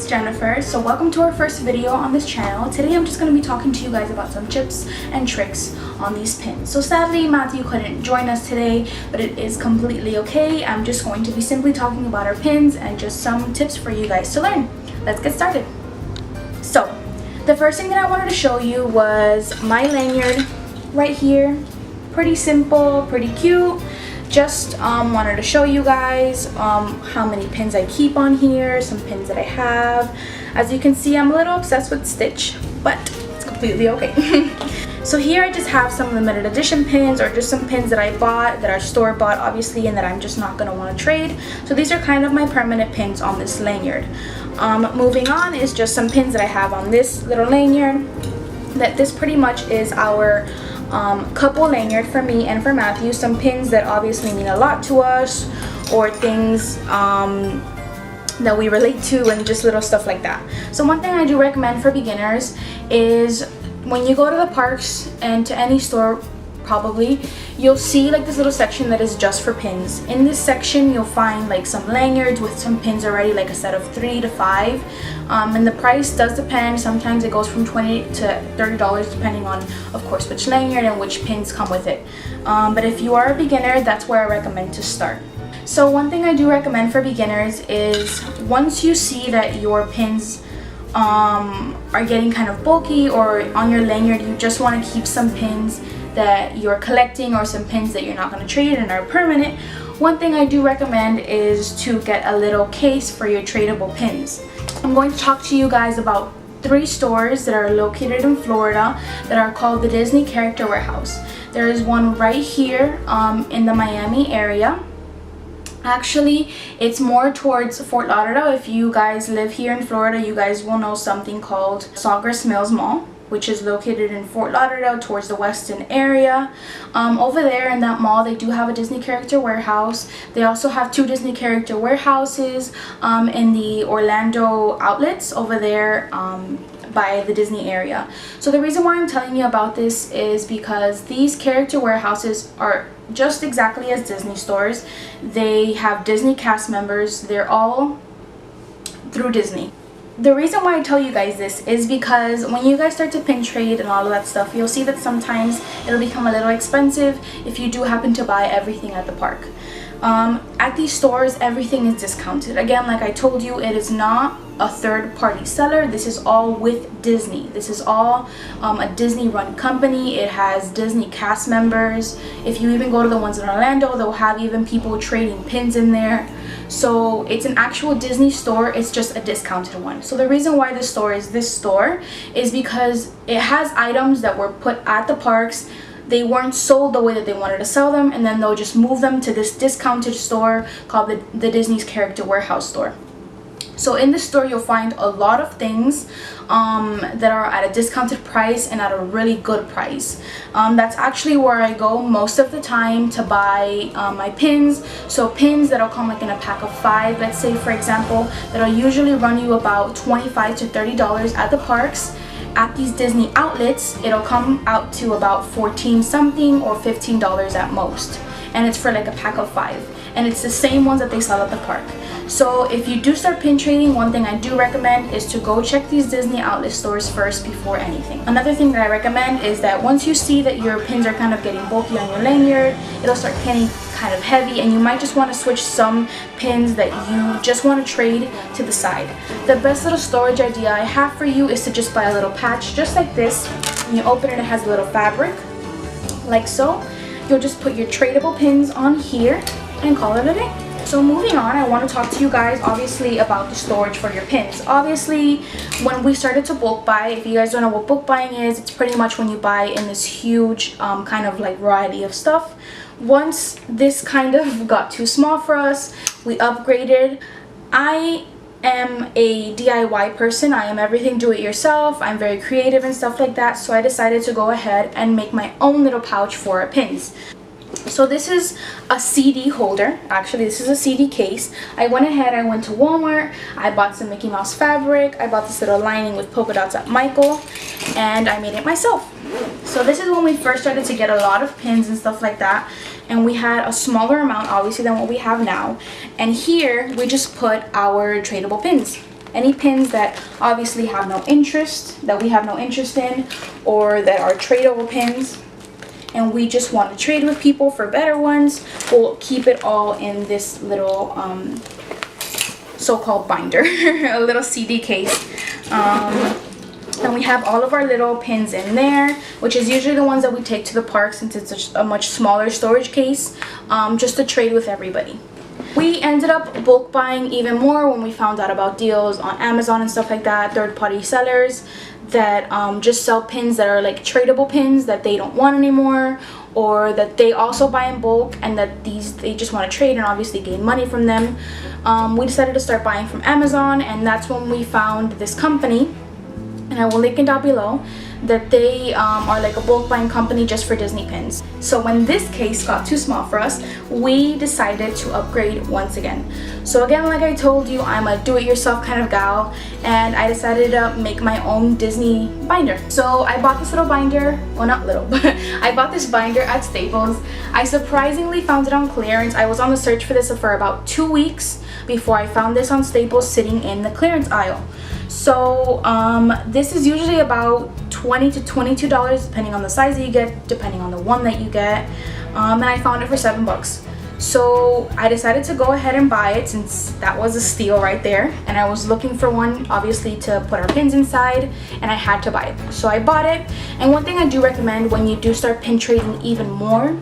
it's Jennifer. So welcome to our first video on this channel. Today I'm just going to be talking to you guys about some tips and tricks on these pins. So sadly Matthew couldn't join us today, but it is completely okay. I'm just going to be simply talking about our pins and just some tips for you guys to learn. Let's get started. So the first thing that I wanted to show you was my lanyard right here. Pretty simple, pretty cute. Just wanted to show you guys how many pins I keep on here, some pins that I have. As you can see, I'm a little obsessed with Stitch, but it's completely okay. So here I just have some limited edition pins, or just some pins that I bought, that are store bought obviously, and that I'm just not going to want to trade. So these are kind of my permanent pins on this lanyard. Moving on is just some pins that I have on this little lanyard. That this pretty much is our couple lanyard for me and for Matthew. Some pins that obviously mean a lot to us, or things that we relate to, and just little stuff like that. So one thing I do recommend for beginners is when you go to the parks and to any store, probably you'll see like this little section that is just for pins. In this section you'll find like some lanyards with some pins already, like a set of 3 to 5, and the price does depend. Sometimes it goes from $20 to $30 depending on, of course, which lanyard and which pins come with it. But if you are a beginner, that's where I recommend to start. So one thing I do recommend for beginners is once you see that your pins are getting kind of bulky, or on your lanyard you just want to keep some pins that you're collecting, or some pins that you're not going to trade and are permanent, one thing I do recommend is to get a little case for your tradable pins. I'm going to talk to you guys about 3 stores that are located in Florida that are called the Disney Character Warehouse. There is one right here in the Miami area. Actually, it's more towards Fort Lauderdale. If you guys live here in Florida, you guys will know something called Sawgrass Mills Mall, which is located in Fort Lauderdale towards the western area. Over there in that mall, they do have a Disney Character Warehouse. They also have 2 Disney Character Warehouses in the Orlando outlets over there by the Disney area. So the reason why I'm telling you about this is because these character warehouses are just exactly as Disney stores. They have Disney cast members. They're all through Disney. The reason why I tell you guys this is because when you guys start to pin trade and all of that stuff, you'll see that sometimes it'll become a little expensive if you do happen to buy everything at the park. At these stores, everything is discounted. Again, like I told you, it is not a third-party seller. This is all with Disney. This is all a Disney-run company. It has Disney cast members. If you even go to the ones in Orlando, they'll have even people trading pins in there. So it's an actual Disney store. It's just a discounted one. So the reason why this store is because it has items that were put at the parks. They weren't sold the way that they wanted to sell them, and then they'll just move them to this discounted store called the Disney's Character Warehouse store. So in this store you'll find a lot of things that are at a discounted price and at a really good price. That's actually where I go most of the time to buy my pins. So pins that'll come like in a pack of 5, let's say for example, that'll usually run you about $25 to $30 at the parks. At these Disney outlets, it'll come out to about 14 something or $15 at most, and it's for like a pack of 5, and it's the same ones that they sell at the park. So if you do start pin trading, one thing I do recommend is to go check these Disney outlet stores first before anything. Another thing that I recommend is that once you see that your pins are kind of getting bulky on your lanyard, it'll start getting kind of heavy, and you might just want to switch some pins that you just want to trade to the side. The best little storage idea I have for you is to just buy a little patch just like this. When you open it, it has a little fabric like so. You'll just put your tradable pins on here and call it a day. So moving on, I want to talk to you guys obviously about the storage for your pins. Obviously, when we started to bulk buy, if you guys don't know what bulk buying is, it's pretty much when you buy in this huge kind of like variety of stuff. Once this kind of got too small for us, we upgraded. I am a DIY person. I am everything do it yourself. I'm very creative and stuff like that, so I decided to go ahead and make my own little pouch for our pins. So this is a CD holder. Actually, this is a CD case. I went to Walmart. I bought some Mickey Mouse fabric. I bought this little lining with polka dots at Michael, and I made it myself. So this is when we first started to get a lot of pins and stuff like that, and we had a smaller amount obviously than what we have now. And here we just put our tradable pins. Any pins that obviously have no interest, that we have no interest in, or that are tradable pins, and we just want to trade with people for better ones, we'll keep it all in this little so-called binder, a little CD case. And we have all of our little pins in there, which is usually the ones that we take to the park since it's a much smaller storage case, just to trade with everybody. We ended up bulk buying even more when we found out about deals on Amazon and stuff like that, third-party sellers that just sell pins that are like tradable pins that they don't want anymore, or that they also buy in bulk and that they just want to trade and obviously gain money from them. We decided to start buying from Amazon, and that's when we found this company, and I will link it down below, that they are like a bulk buying company just for Disney pins. So when this case got too small for us, we decided to upgrade once again. So again, like I told you, I'm a do-it-yourself kind of gal, and I decided to make my own Disney binder. So I bought this little binder, well not little, but I bought this binder at Staples. I surprisingly found it on clearance. I was on the search for this for about 2 weeks before I found this on Staples sitting in the clearance aisle. So this is usually about $20 to $22 depending on the size that you get, depending on the one that you get, and I found it for $7. So I decided to go ahead and buy it since that was a steal right there, and I was looking for one obviously to put our pins inside, and I had to buy it. So I bought it. And one thing I do recommend when you do start pin trading even more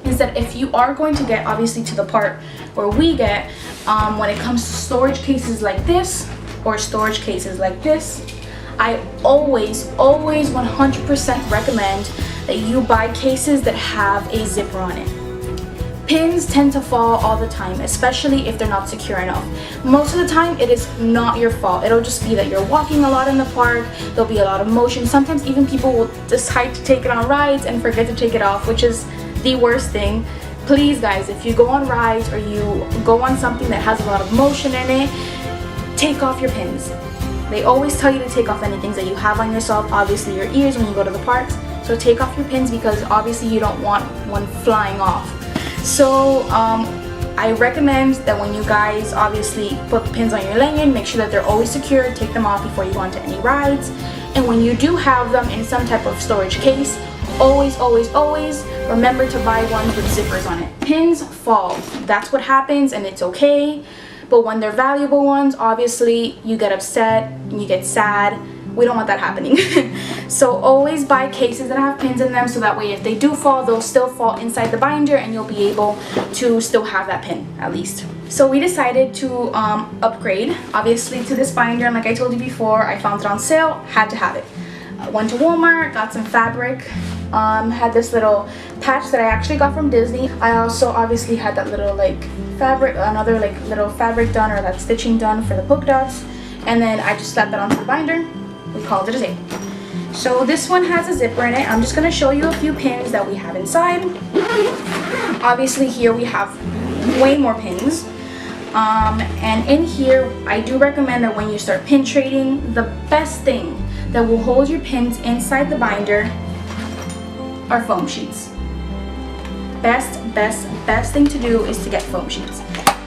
is that if you are going to get obviously to the part where we get, when it comes to storage cases like this or storage cases like this, I always 100% recommend that you buy cases that have a zipper on it. Pins tend to fall all the time, especially if they're not secure enough. Most of the time it is not your fault. It'll just be that you're walking a lot in the park, there'll be a lot of motion. Sometimes even people will decide to take it on rides and forget to take it off, which is the worst thing. Please guys, if you go on rides or you go on something that has a lot of motion in it, take off your pins. They always tell you to take off anything that you have on yourself, obviously your ears when you go to the parks. So take off your pins because obviously you don't want one flying off. So I recommend that when you guys obviously put the pins on your lanyard, make sure that they're always secure, take them off before you go onto any rides. And when you do have them in some type of storage case, always remember to buy ones with zippers on it. Pins fall, that's what happens, and it's okay. But when they're valuable ones, obviously you get upset, you get sad. We don't want that happening. So always buy cases that have pins in them, so that way if they do fall, they'll still fall inside the binder and you'll be able to still have that pin at least. So we decided to upgrade obviously to this binder, and like I told you before, I found it on sale, had to have it. Went to Walmart, got some fabric, had this little patch that I actually got from Disney. I also obviously had that little like fabric, another like little fabric done, or that stitching done for the polka dots, and then I just slapped that onto the binder. We called it a day. So this one has a zipper in it. I'm just going to show you a few pins that we have inside. Obviously here we have way more pins, and in here I do recommend that when you start pin trading, the best thing that will hold your pins inside the binder are foam sheets. Best thing to do is to get foam sheets.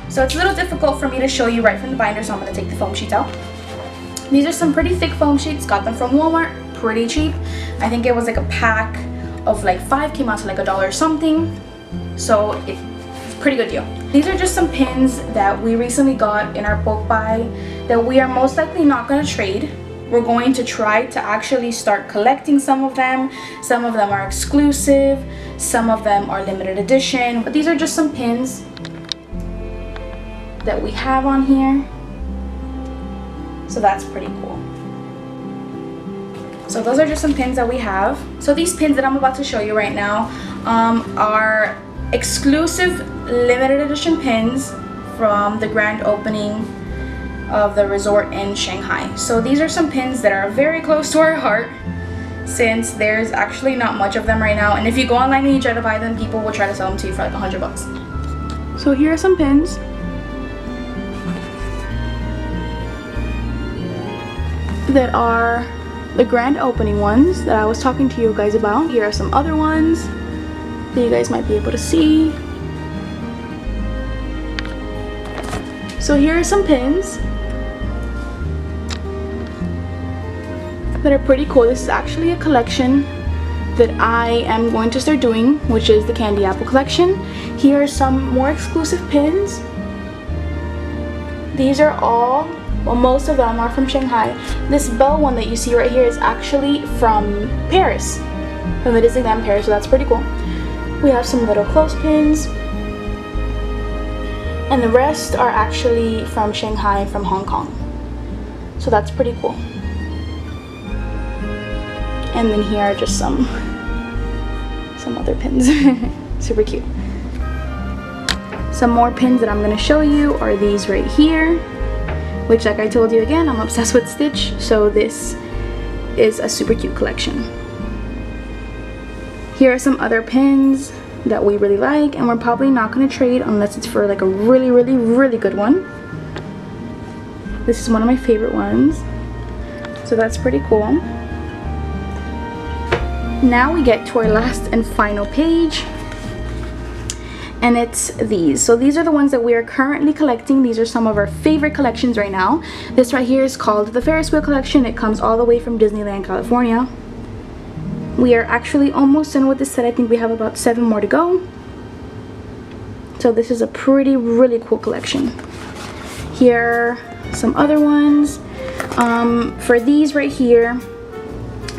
So it's a little difficult for me to show you right from the binder, so I'm going to take the foam sheets out. These are some pretty thick foam sheets, got them from Walmart, pretty cheap. I think it was like a pack of like 5, came out to like $1 something, so it's a pretty good deal. These are just some pins that we recently got in our bulk buy that we are most likely not going to trade. We're going to try to actually start collecting some of them. Some of them are exclusive, some of them are limited edition, but these are just some pins that we have on here. So that's pretty cool. So those are just some pins that we have. So these pins that I'm about to show you right now are exclusive limited edition pins from the grand opening of the resort in Shanghai. So these are some pins that are very close to our heart, since there's actually not much of them right now, and if you go online and you try to buy them, people will try to sell them to you for like $100. So here are some pins. That are the grand opening ones that I was talking to you guys about. Here are some other ones that you guys might be able to see. So here are some pins that are pretty cool. This is actually a collection that I am going to start doing, which is the candy apple collection. Here are some more exclusive pins. These are all, well, most of them are from Shanghai. This bell one that you see right here is actually from Paris, from the Disneyland Paris, so that's pretty cool. We have some little clothespins, and the rest are actually from Shanghai and from Hong Kong, so that's pretty cool. And then here are just some other pins. Super cute. Some more pins that I'm going to show you are these right here, which, like I told you again, I'm obsessed with Stitch, so this is a super cute collection. Here are some other pins that we really like, and we're probably not going to trade unless it's for like a really, really, really good one. This is one of my favorite ones, so that's pretty cool. Now we get to our last and final page, and it's these. So these are the ones that we are currently collecting. These are some of our favorite collections right now. This right here is called the Ferris Wheel Collection. It comes all the way from Disneyland, California. We are actually almost done with this set. I think we have about 7 more to go. So this is a really cool collection. Here are some other ones. For these right here,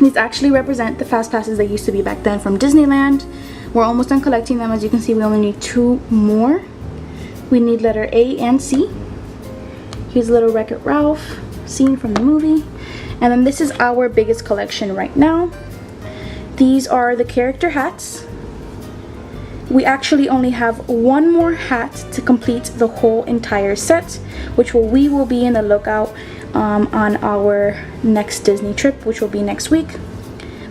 these actually represent the fast passes that used to be back then from Disneyland. We're almost done collecting them. As you can see, we only need 2 more. We need letter A and C. Here's a little Wreck-It Ralph scene from the movie. And then this is our biggest collection right now. These are the character hats. We actually only have 1 more hat to complete the whole entire set, which we will be in the lookout on our next Disney trip, which will be next week.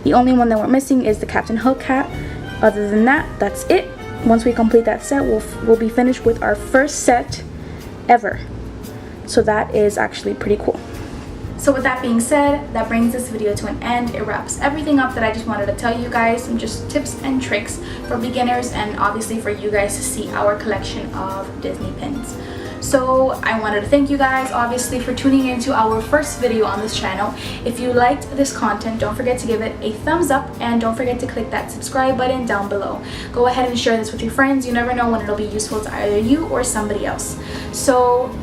The only one that we're missing is the Captain Hook hat. Other than that, that's it. Once we complete that set, we'll be finished with our first set ever. So that is actually pretty cool. So with that being said, that brings this video to an end. It wraps everything up that I just wanted to tell you guys, some just tips and tricks for beginners, and obviously for you guys to see our collection of Disney pins. So I wanted to thank you guys obviously for tuning into our first video on this channel. If you liked this content, don't forget to give it a thumbs up, and don't forget to click that subscribe button down below. Go ahead and share this with your friends. You never know when it'll be useful to either you or somebody else. So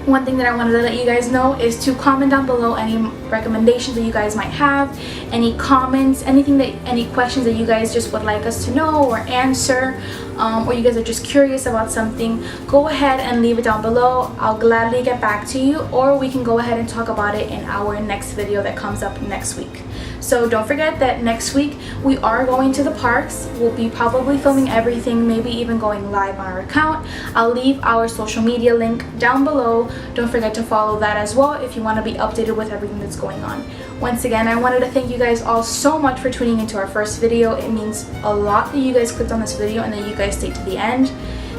one thing that I wanted to let you guys know is to comment down below any recommendations that you guys might have, any comments, any questions that you guys just would like us to know or answer, or you guys are just curious about something. Go ahead and leave it down below. I'll gladly get back to you, or we can go ahead and talk about it in our next video that comes up next week. So don't forget that next week we are going to the parks. We'll be probably filming everything, maybe even going live on our account. I'll leave our social media link down below. Don't forget to follow that as well if you want to be updated with everything that's going on. Once again, I wanted to thank you guys all so much for tuning into our first video. It means a lot that you guys clicked on this video and that you guys stayed to the end.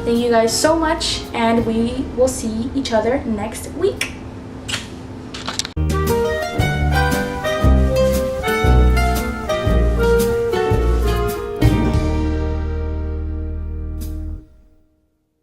Thank you guys so much, and we will see each other next week.